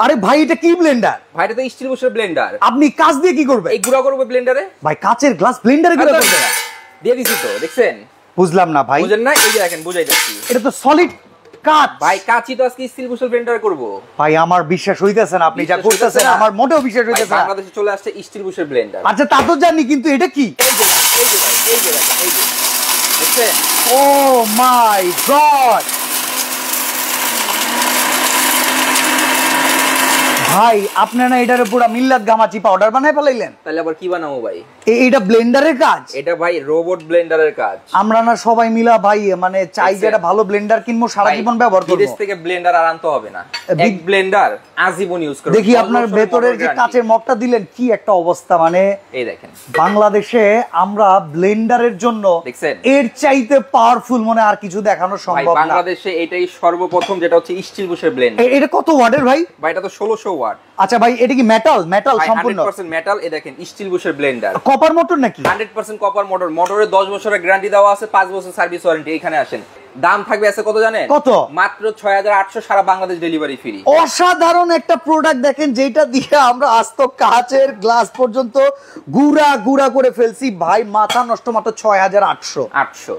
আরে ভাই এটা কি ব্লেন্ডার? ভাই এটা তো স্টিল বুশের ব্লেন্ডার। আপনি কাজ দিয়ে কি করবেন? এই গুঁড়া করব ব্লেন্ডারে। ভাই কাচের গ্লাস ব্লেন্ডারে গুঁড়া করবেন? দিয়ে দিছি তো, দেখছেন? বুঝলাম না ভাই। বুঝেন না? এই যে দেখেন, বুঝাই যাচ্ছি। এটা তো সলিড কাচ। ভাই কাচই তো আজকে স্টিল বুশের ব্লেন্ডারে করব। ভাই আমার বিশ্বাস হইতেছে না, আপনি যা করতেছেন আমার মোটেও বিশ্বাস হইতেছে না। বাংলাদেশে চলে আসছে স্টিল বুশের ব্লেন্ডার। আচ্ছা তা তো জানি, কিন্তু এটা কি? এই যে ভাই, এই যে দেখেন, এই যে দেখছেন? ও মাই গড ভাই, আপনারা এটার পুরো মিল্লাত গামাচি পাউডার বানায় ফেলাইলেন। তাহলে আবার কি বানাবো ভাই? এটা ব্লেন্ডারের কাজ? এটা ভাই রোবট ব্লেন্ডারের কাজ। আমরা না সবাই মিলা ভাই মানে চাই যে একটা ভালো ব্লেন্ডার কিনবো, সারা জীবন ব্যবহার করব। বিদেশ থেকে ব্লেন্ডার আর আনতে হবে না, এক ব্লেন্ডার আজীবন ইউজ করব। দেখি আপনার ভেতরের যে কাচের মগটা দিলেন, কি একটা অবস্থা। মানে এই দেখেন, বাংলাদেশে আমরা ব্লেন্ডারের জন্য দেখছেন এর চাইতে পাওয়ারফুল মনে আর কিছু দেখানো সম্ভব না। বাংলাদেশে এটাই সর্বপ্রথম, যেটা হচ্ছে স্টিল বুশের ব্লেন্ডার। এটা কত ওয়াটের ভাই? ভাই এটা তো 1600 ওয়াট। আচ্ছা ভাই এটা কি মেটাল সম্পূর্ণ? 100% মেটাল। এই দেখেন স্টিল বুশের ব্লেন্ডার। কপার মোটর নাকি? 100% কপার মোটর। মোটরে 10 বছরের গ্যারান্টি দেওয়া আছে, 5 বছর সার্ভিস ওয়ারেন্টি। এখানে আসেন, দাম থাকবে আছে কত জানেন? কত? মাত্র 6800, সারা বাংলাদেশ ডেলিভারি ফ্রি। অসাধারণ একটা প্রোডাক্ট দেখেন, যেটা দিয়ে আমরা আস্ত কাচের গ্লাস পর্যন্ত গুড়া গুড়া করে ফেলছি ভাই। মাথা নষ্ট, মাত্র 6800।